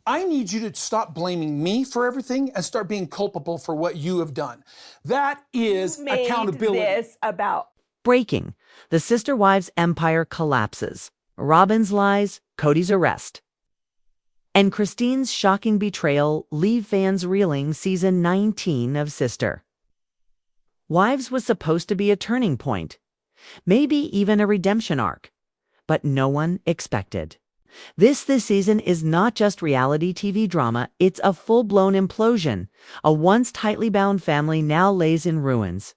I need you to stop blaming me for everything and start being culpable for what you have done. That is accountability. This about Breaking. The sister wives' empire collapses. Robyn's lies, Kody's arrest. And Christine's shocking betrayal leave fans reeling. Season 19 of Sister Wives was supposed to be a turning point, maybe even a redemption arc, but no one expected. This season is not just reality TV drama, it's a full-blown implosion. A once tightly bound family now lays in ruins.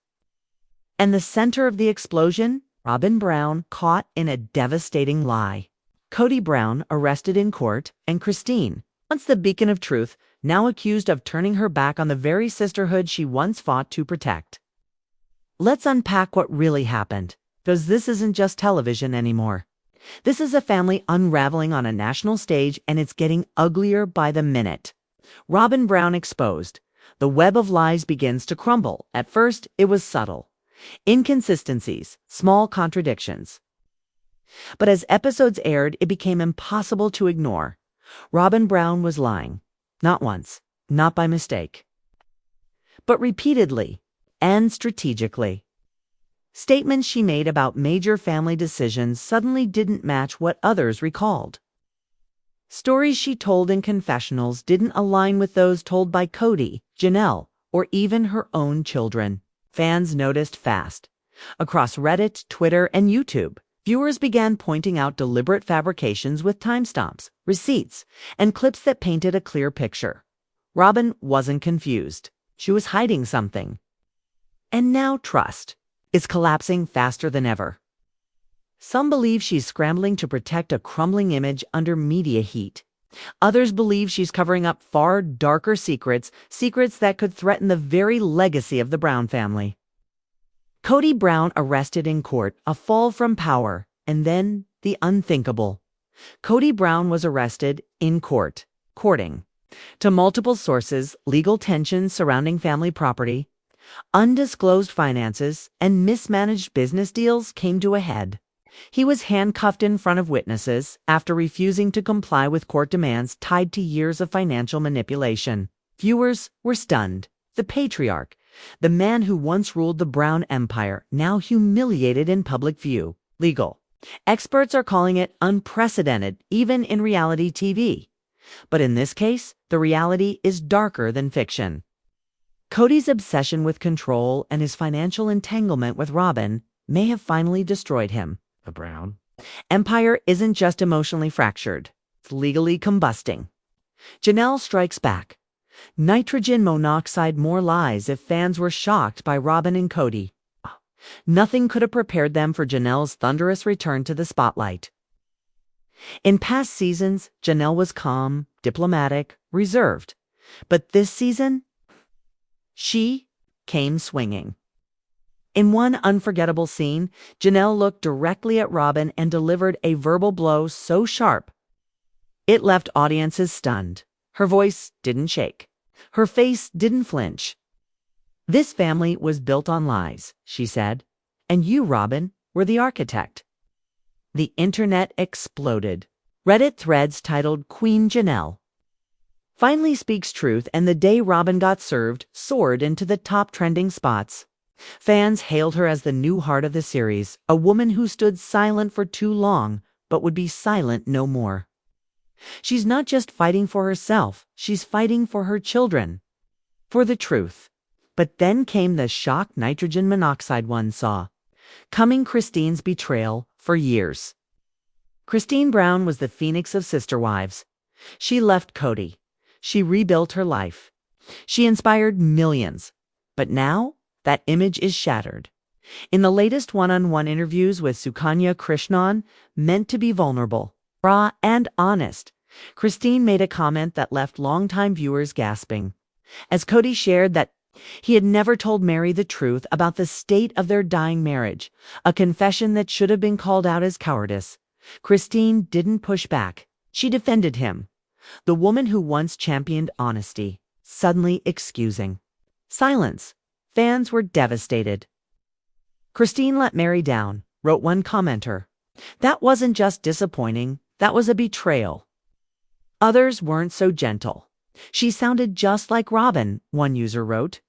And the center of the explosion? Robyn Brown caught in a devastating lie. Kody Brown arrested in court, and Christine, once the beacon of truth, now accused of turning her back on the very sisterhood she once fought to protect. Let's unpack what really happened, because this isn't just television anymore. This is a family unraveling on a national stage, and it's getting uglier by the minute. Robyn Brown exposed. The web of lies begins to crumble. At first, it was subtle. Inconsistencies, small contradictions. But as episodes aired, it became impossible to ignore. Robyn Brown was lying. Not once, not by mistake, but repeatedly and strategically. Statements she made about major family decisions suddenly didn't match what others recalled. Stories she told in confessionals didn't align with those told by Kody, Janelle, or even her own children. Fans noticed fast. Across Reddit, Twitter, and YouTube, viewers began pointing out deliberate fabrications with timestamps, receipts, and clips that painted a clear picture. Robyn wasn't confused. She was hiding something. And now trust is collapsing faster than ever. Some believe she's scrambling to protect a crumbling image under media heat. Others believe she's covering up far darker secrets that could threaten the very legacy of the Brown family. Kody Brown arrested in court, a fall from power, and then the unthinkable. Kody Brown was arrested in court, courting. To multiple sources, legal tensions surrounding family property, undisclosed finances, and mismanaged business deals came to a head. He was handcuffed in front of witnesses after refusing to comply with court demands tied to years of financial manipulation. Viewers were stunned. The patriarch, the man who once ruled the Brown Empire, now humiliated in public view. Legal experts are calling it unprecedented, even in reality TV. But in this case, the reality is darker than fiction. Kody's obsession with control and his financial entanglement with Robyn may have finally destroyed him. The Brown Empire isn't just emotionally fractured, it's legally combusting. Janelle strikes back. Nitrogen monoxide, more lies. If fans were shocked by Robyn and Kody, nothing could have prepared them for Janelle's thunderous return to the spotlight. In past seasons, Janelle was calm, diplomatic, reserved. But this season, she came swinging. In one unforgettable scene, Janelle looked directly at Robyn and delivered a verbal blow so sharp it left audiences stunned. Her voice didn't shake. Her face didn't flinch. "This family was built on lies," she said, "and you, Robyn, were the architect." The internet exploded. Reddit threads titled "Queen Janelle finally speaks truth," and the day Robyn got served soared into the top trending spots. Fans hailed her as the new heart of the series, a woman who stood silent for too long, but would be silent no more. She's not just fighting for herself, she's fighting for her children, for the truth. But then came the shock nitrogen monoxide one saw coming: Christine's betrayal for years. Christine Brown was the phoenix of Sister Wives. She left Kody. She rebuilt her life. She inspired millions. But now, that image is shattered. In the latest one-on-one interviews with Sukanya Krishnan, meant to be vulnerable, raw, and honest, Christine made a comment that left longtime viewers gasping. As Kody shared that he had never told Mary the truth about the state of their dying marriage, a confession that should have been called out as cowardice, Christine didn't push back. She defended him. The woman who once championed honesty, suddenly excusing. Silence. Fans were devastated. "Christine let Mary down," wrote one commenter. "That wasn't just disappointing, that was a betrayal." Others weren't so gentle. She sounded just like Robyn, one user wrote,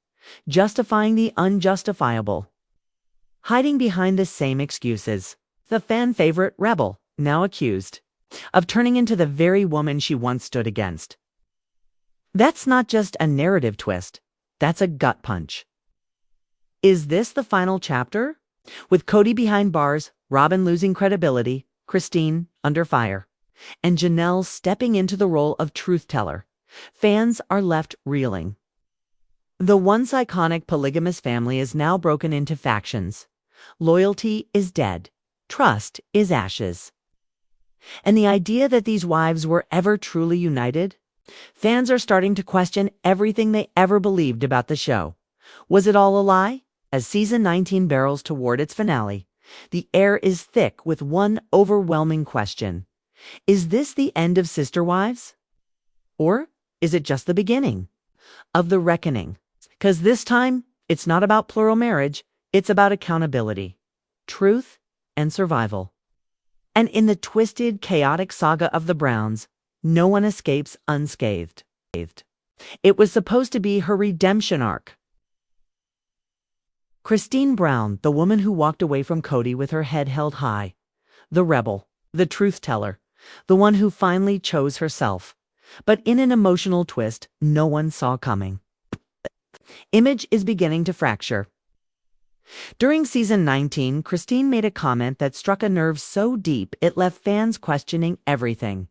justifying the unjustifiable. Hiding behind the same excuses, the fan favorite Rebel, now accused of turning into the very woman she once stood against. That's not just a narrative twist, that's a gut punch. Is this the final chapter? With Kody behind bars, Robyn losing credibility, Christine under fire, and Janelle stepping into the role of truth-teller, fans are left reeling. The once iconic polygamous family is now broken into factions. Loyalty is dead. Trust is ashes. And the idea that these wives were ever truly united? Fans are starting to question everything they ever believed about the show. Was it all a lie? As season 19 barrels toward its finale, the air is thick with one overwhelming question. Is this the end of Sister Wives? Or is it just the beginning of the reckoning? Because this time, it's not about plural marriage, it's about accountability, truth, and survival. And in the twisted, chaotic saga of the Browns, no one escapes unscathed. It was supposed to be her redemption arc. Christine Brown, the woman who walked away from Kody with her head held high, the rebel, the truth-teller, the one who finally chose herself, but in an emotional twist no one saw coming. Image is beginning to fracture. During season 19, Christine made a comment that struck a nerve so deep it left fans questioning everything.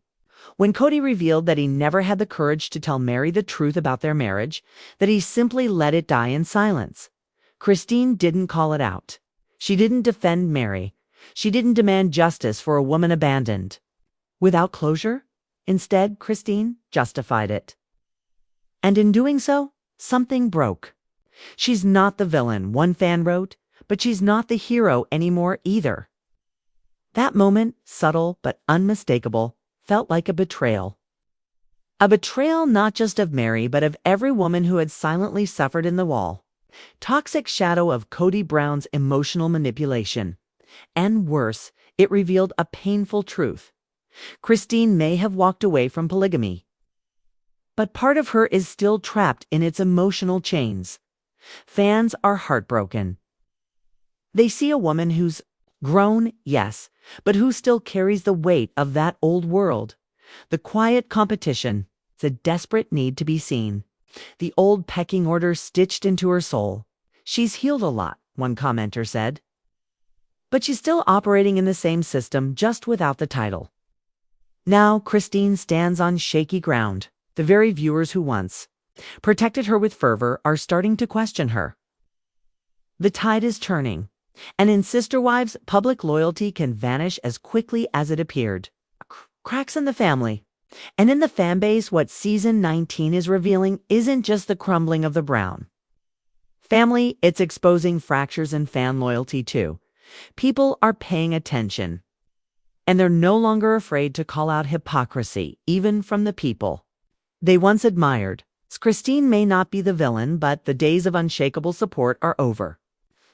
When Kody revealed that he never had the courage to tell Meri the truth about their marriage, that he simply let it die in silence, Christine didn't call it out. She didn't defend Meri. She didn't demand justice for a woman abandoned. Without closure, instead, Christine justified it. And in doing so, something broke. She's not the villain, one fan wrote, but she's not the hero anymore either. That moment, subtle but unmistakable, felt like a betrayal. A betrayal not just of Meri, but of every woman who had silently suffered in the wall. Toxic shadow of Kody Brown's emotional manipulation. And worse, it revealed a painful truth. Christine may have walked away from polygamy, but part of her is still trapped in its emotional chains. Fans are heartbroken. They see a woman who's grown, yes, but who still carries the weight of that old world. The quiet competition, the desperate need to be seen. The old pecking order stitched into her soul. She's healed a lot, one commenter said. But she's still operating in the same system, just without the title. Now Christine stands on shaky ground. The very viewers who once protected her with fervor are starting to question her. The tide is turning, and in Sister Wives, public loyalty can vanish as quickly as it appeared. Cracks in the family. And in the fanbase, what season 19 is revealing isn't just the crumbling of the Brown family, it's exposing fractures in fan loyalty too. People are paying attention, and they're no longer afraid to call out hypocrisy, even from the people they once admired. Christine may not be the villain, but the days of unshakable support are over.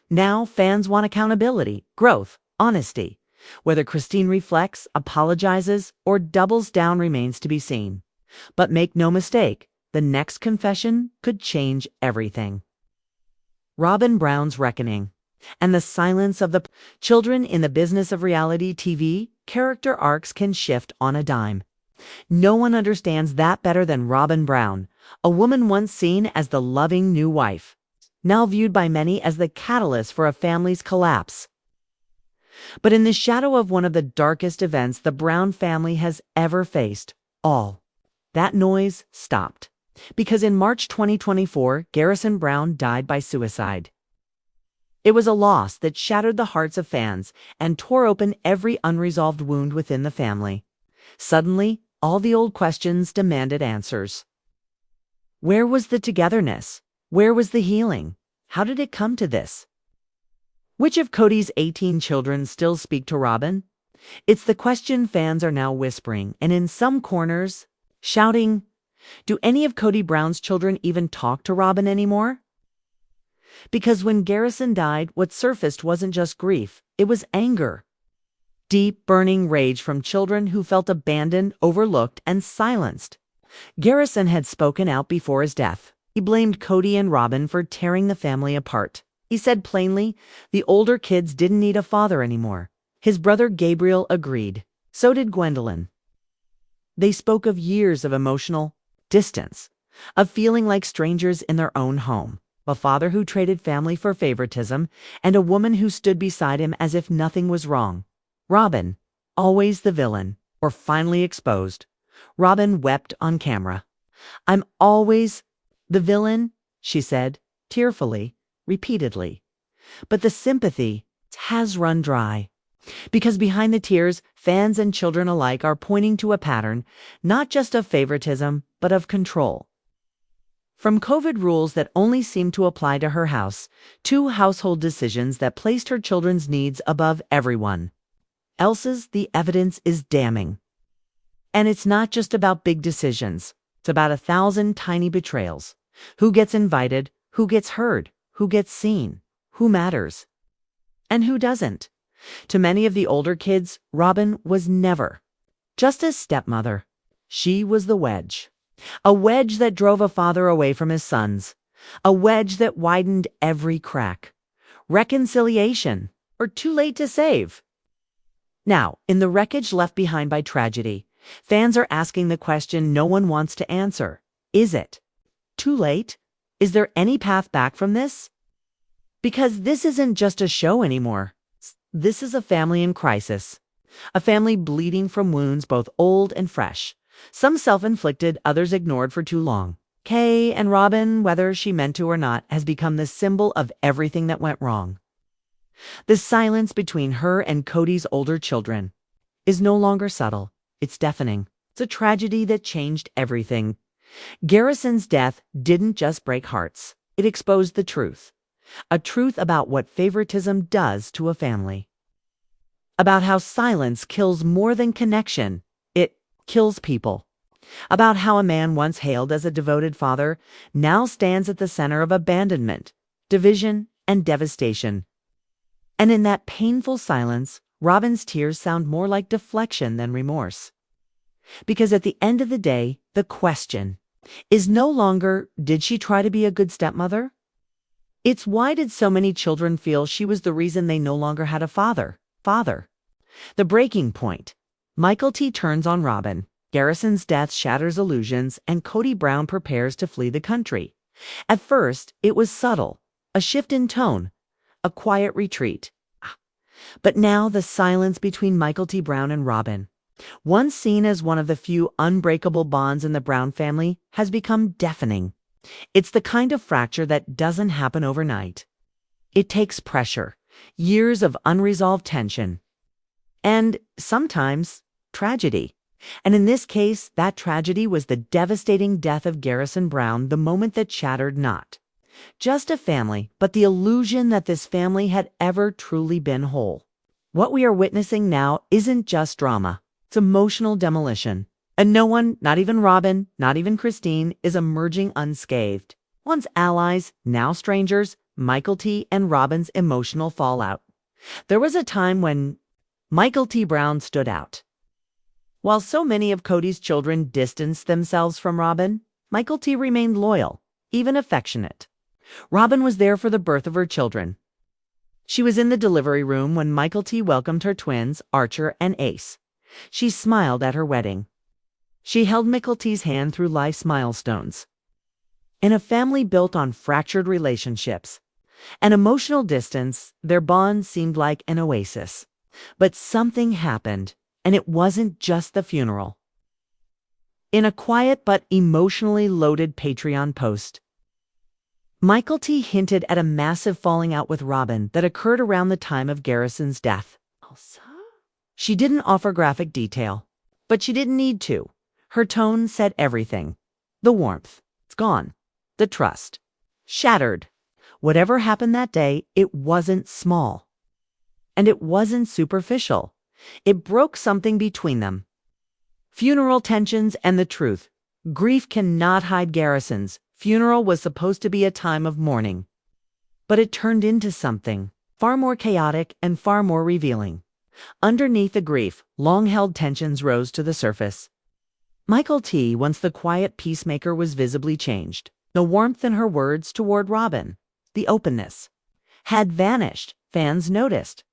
Now fans want accountability, growth, honesty. Whether Christine reflects, apologizes, or doubles down remains to be seen. But make no mistake, the next confession could change everything. Robyn Brown's reckoning. And the silence of the children in the business of reality TV, character arcs can shift on a dime. No one understands that better than Robyn Brown, a woman once seen as the loving new wife, now viewed by many as the catalyst for a family's collapse. But in the shadow of one of the darkest events the Brown family has ever faced, all that noise stopped. Because in March 2024, Garrison Brown died by suicide. It was a loss that shattered the hearts of fans and tore open every unresolved wound within the family. Suddenly, all the old questions demanded answers. Where was the togetherness? Where was the healing? How did it come to this? Which of Kody's 18 children still speak to Robyn? It's the question fans are now whispering, and in some corners, shouting, do any of Kody Brown's children even talk to Robyn anymore? Because when Garrison died, what surfaced wasn't just grief, it was anger. deep, burning rage from children who felt abandoned, overlooked, and silenced. Garrison had spoken out before his death. He blamed Kody and Robyn for tearing the family apart. He said plainly, the older kids didn't need a father anymore. His brother Gabriel agreed. So did Gwendolyn. They spoke of years of emotional distance, of feeling like strangers in their own home, a father who traded family for favoritism, and a woman who stood beside him as if nothing was wrong. Robyn, always the villain, or finally exposed. Robyn wept on camera. "I'm always the villain," she said, tearfully, repeatedly. But the sympathy has run dry. Because behind the tears, fans and children alike are pointing to a pattern, not just of favoritism, but of control. From COVID rules that only seemed to apply to her house, to household decisions that placed her children's needs above everyone else's, the evidence is damning. And it's not just about big decisions. It's about 1,000 tiny betrayals. Who gets invited? Who gets heard? Who gets seen? Who matters? And who doesn't? To many of the older kids, Robyn was never just a stepmother. She was the wedge. A wedge that drove a father away from his sons. A wedge that widened every crack. Reconciliation, or too late to save. Now, in the wreckage left behind by tragedy, fans are asking the question no one wants to answer. Is it too late? Is there any path back from this? Because this isn't just a show anymore. This is a family in crisis. A family bleeding from wounds both old and fresh. Some self-inflicted, others ignored for too long. Kay and Robyn, whether she meant to or not, has become the symbol of everything that went wrong. The silence between her and Kody's older children is no longer subtle. It's deafening. It's a tragedy that changed everything. Garrison's death didn't just break hearts. It exposed the truth. A truth about what favoritism does to a family. About how silence kills more than connection. It kills people. About how a man once hailed as a devoted father now stands at the center of abandonment, division, and devastation. And in that painful silence, Robyn's tears sound more like deflection than remorse. Because at the end of the day, the question is no longer, did she try to be a good stepmother? It's why did so many children feel she was the reason they no longer had a father? The breaking point. Michael T. turns on Robyn. Garrison's death shatters illusions, and Kody Brown prepares to flee the country. At first, it was subtle, a shift in tone, a quiet retreat. But now the silence between Michael T. Brown and Robyn, once seen as one of the few unbreakable bonds in the Brown family, has become deafening. It's the kind of fracture that doesn't happen overnight. It takes pressure, years of unresolved tension, and sometimes tragedy. And in this case, that tragedy was the devastating death of Garrison Brown, the moment that shattered not just a family, but the illusion that this family had ever truly been whole. What we are witnessing now isn't just drama. It's emotional demolition. And no one, not even Robyn, not even Christine, is emerging unscathed. Once allies, now strangers, Michael T. and Robyn's emotional fallout. There was a time when Michael T. Brown stood out. While so many of Kody's children distanced themselves from Robyn, Michael T. remained loyal, even affectionate. Robyn was there for the birth of her children. She was in the delivery room when Michael T. welcomed her twins, Archer and Ace. She smiled at her wedding. She held Michael T.'s hand through life's milestones. In a family built on fractured relationships and emotional distance, their bond seemed like an oasis. But something happened, and it wasn't just the funeral. In a quiet but emotionally loaded Patreon post, Michael T. hinted at a massive falling out with Robyn that occurred around the time of Garrison's death. She didn't offer graphic detail, but she didn't need to. Her tone said everything. The warmth, it's gone. The trust, shattered. Whatever happened that day, it wasn't small. And it wasn't superficial. It broke something between them. Funeral tensions and the truth. Grief cannot hide Garrison's. Funeral was supposed to be a time of mourning. But it turned into something far more chaotic and far more revealing. Underneath the grief, long-held tensions rose to the surface. Michael T., once the quiet peacemaker, was visibly changed. The warmth in her words toward Robyn, the openness, had vanished. Fans noticed.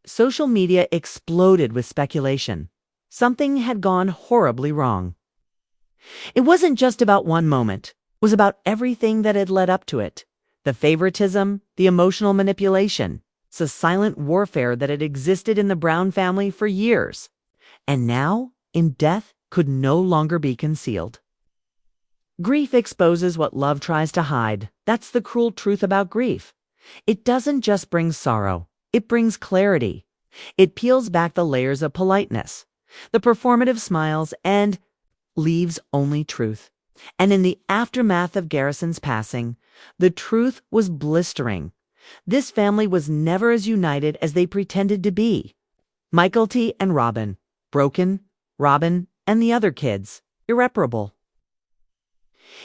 Social media exploded with speculation. Something had gone horribly wrong. It wasn't just about one moment. It was about everything that had led up to it. The favoritism, the emotional manipulation. It's a silent warfare that had existed in the Brown family for years. And now, in death, could no longer be concealed. Grief exposes what love tries to hide. That's the cruel truth about grief. It doesn't just bring sorrow. It brings clarity. It peels back the layers of politeness, the performative smiles, and leaves only truth. And in the aftermath of Garrison's passing, the truth was blistering. This family was never as united as they pretended to be. Michael T. and Robyn, broken. Robyn and the other kids, irreparable.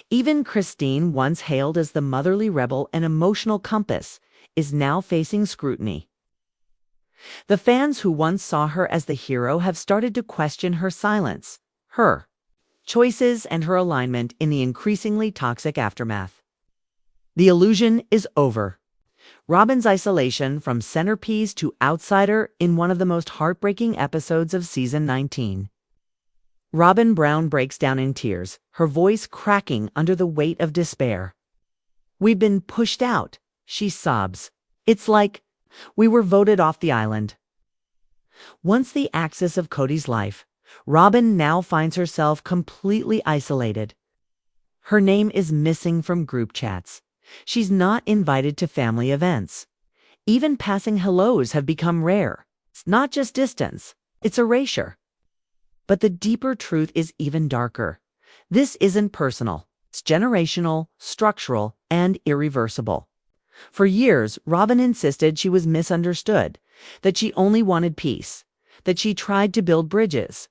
Even Christine, once hailed as the motherly rebel and emotional compass, is now facing scrutiny. The fans who once saw her as the hero have started to question her silence, her choices, and her alignment in the increasingly toxic aftermath. The illusion is over. Robyn's isolation from centerpiece to outsider in one of the most heartbreaking episodes of season 19. Robyn Brown breaks down in tears, her voice cracking under the weight of despair. "We've been pushed out," she sobs. "It's like we were voted off the island." Once the axis of Kody's life, Robyn now finds herself completely isolated. Her name is missing from group chats. She's not invited to family events. Even passing hellos have become rare. It's not just distance, it's erasure. But the deeper truth is even darker. This isn't personal. It's generational, structural, and irreversible. For years, Robyn insisted she was misunderstood, that she only wanted peace, that she tried to build bridges.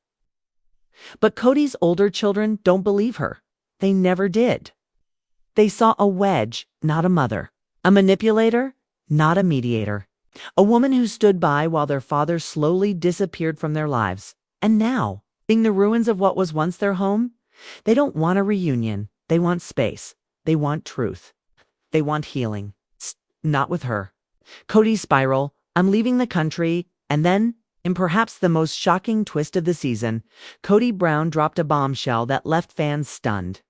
But Kody's older children don't believe her. They never did. They saw a wedge, not a mother. A manipulator, not a mediator. A woman who stood by while their father slowly disappeared from their lives. And now, being the ruins of what was once their home, they don't want a reunion. They want space. They want truth. They want healing. Not with her. Kody's spiral, "I'm leaving the country," and then, in perhaps the most shocking twist of the season, Kody Brown dropped a bombshell that left fans stunned.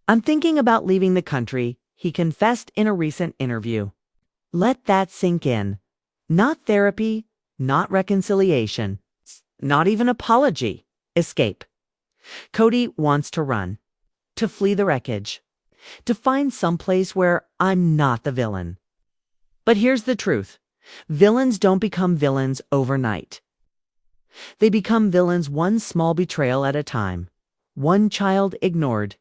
"I'm thinking about leaving the country," he confessed in a recent interview. Let that sink in. Not therapy, not reconciliation, not even apology. Escape. Kody wants to run, to flee the wreckage, to find someplace where I'm not the villain. But here's the truth. Villains don't become villains overnight. They become villains one small betrayal at a time. One child ignored.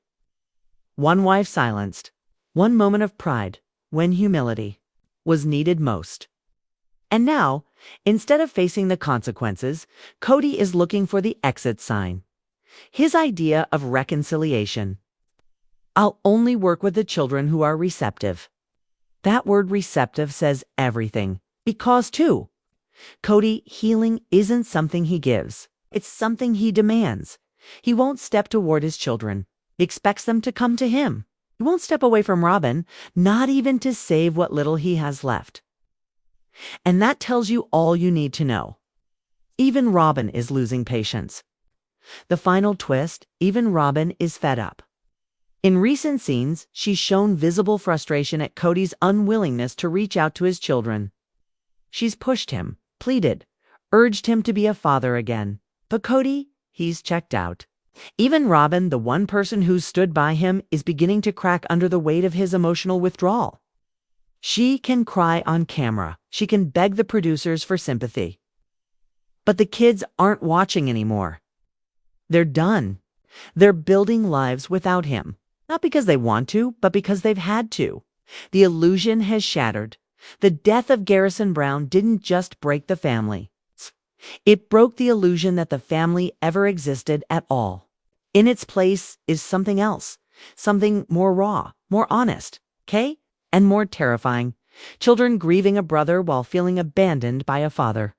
One wife silenced. One moment of pride, when humility was needed most. And now, instead of facing the consequences, Kody is looking for the exit sign. His idea of reconciliation. "I'll only work with the children who are receptive." That word receptive says everything. Because, too, Kody, healing isn't something he gives. It's something he demands. He won't step toward his children. He expects them to come to him. He won't step away from Robyn, not even to save what little he has left. And that tells you all you need to know. Even Robyn is losing patience. The final twist, even Robyn is fed up. In recent scenes, she's shown visible frustration at Kody's unwillingness to reach out to his children. She's pushed him, pleaded, urged him to be a father again. But Kody, he's checked out. Even Robyn, the one person who stood by him, is beginning to crack under the weight of his emotional withdrawal. She can cry on camera. She can beg the producers for sympathy. But the kids aren't watching anymore. They're done. They're building lives without him. Not because they want to, but because they've had to. The illusion has shattered. The death of Garrison Brown didn't just break the family. It broke the illusion that the family ever existed at all. In its place is something else. Something more raw, more honest, okay? And more terrifying. Children grieving a brother while feeling abandoned by a father.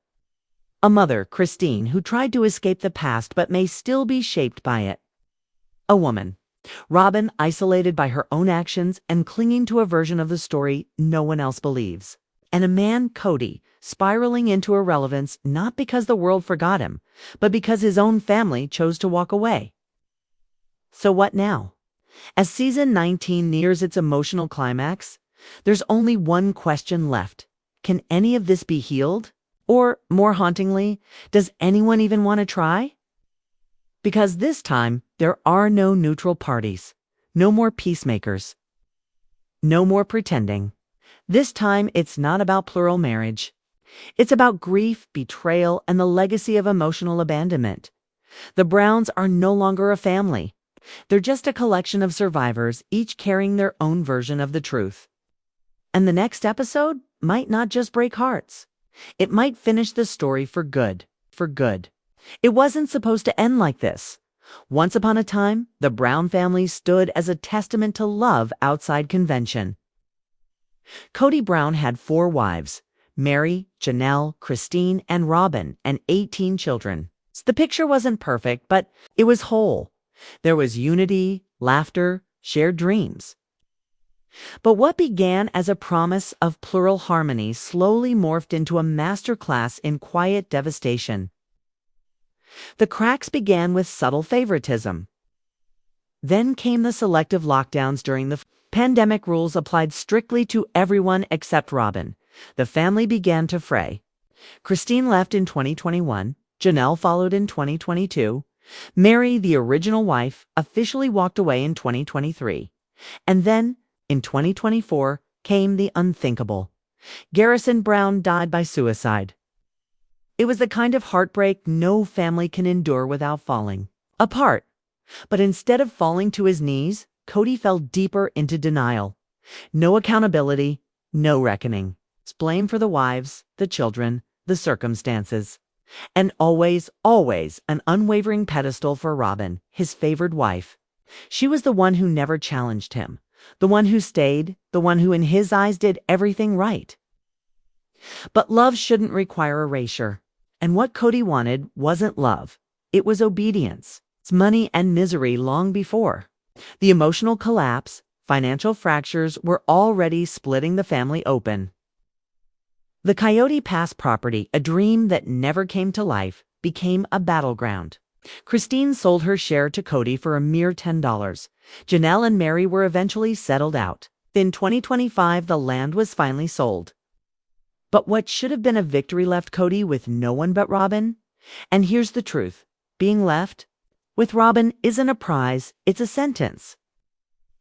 A mother, Christine, who tried to escape the past but may still be shaped by it. A woman, Robyn, isolated by her own actions and clinging to a version of the story no one else believes. And a man, Kody, spiraling into irrelevance not because the world forgot him, but because his own family chose to walk away. So what now? As season 19 nears its emotional climax, there's only one question left. Can any of this be healed? Or, more hauntingly, does anyone even want to try? Because this time, there are no neutral parties, no more peacemakers, no more pretending. This time, it's not about plural marriage. It's about grief, betrayal, and the legacy of emotional abandonment. The Browns are no longer a family. They're just a collection of survivors, each carrying their own version of the truth. And the next episode might not just break hearts. It might finish the story for good, for good. It wasn't supposed to end like this. Once upon a time, the Brown family stood as a testament to love outside convention. Kody Brown had 4 wives, Mary, Janelle, Christine, and Robyn, and 18 children. The picture wasn't perfect, but it was whole. There was unity, laughter, shared dreams. But what began as a promise of plural harmony slowly morphed into a masterclass in quiet devastation. The cracks began with subtle favoritism. Then came the selective lockdowns during the pandemic. Rules applied strictly to everyone except Robyn. The family began to fray. Christine left in 2021. Janelle followed in 2022. Mary, the original wife, officially walked away in 2023. And then, in 2024, came the unthinkable. Garrison Brown died by suicide. It was the kind of heartbreak no family can endure without falling apart. But instead of falling to his knees, Kody fell deeper into denial. No accountability, no reckoning. Blame for the wives, the children, the circumstances. And always, always an unwavering pedestal for Robyn, his favored wife. She was the one who never challenged him, the one who stayed, the one who in his eyes did everything right. But love shouldn't require erasure. And what Kody wanted wasn't love. It was obedience. It's money and misery long before. The emotional collapse, financial fractures were already splitting the family open. The Coyote Pass property, a dream that never came to life, became a battleground. Christine sold her share to Kody for a mere $10. Janelle and Mary were eventually settled out. In 2025, the land was finally sold. But what should have been a victory left Kody with no one but Robyn. And here's the truth. Being left with Robyn isn't a prize, it's a sentence.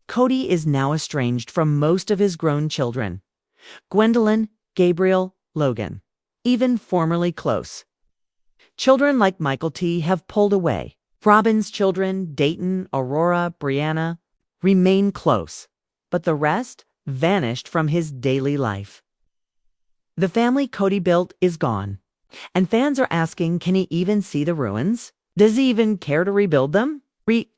Kody is now estranged from most of his grown children. Gwendolyn, Gabriel, Logan, even formerly close. Children like Michael T. have pulled away. Robyn's children, Dayton, Aurora, Brianna, remain close. But the rest vanished from his daily life. The family Kody built is gone. And fans are asking, can he even see the ruins? Does he even care to rebuild them?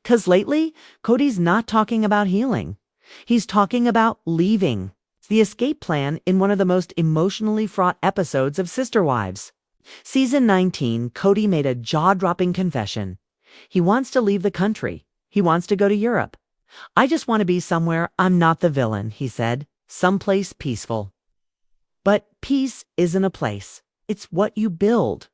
'Cause lately, Kody's not talking about healing. He's talking about leaving. It's the escape plan in one of the most emotionally fraught episodes of Sister Wives. Season 19, Kody made a jaw-dropping confession. He wants to leave the country. He wants to go to Europe. I just want to be somewhere I'm not the villain, he said. Someplace peaceful. But peace isn't a place. It's what you build,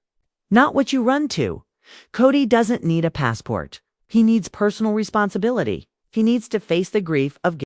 not what you run to. Kody doesn't need a passport. He needs personal responsibility. He needs to face the grief of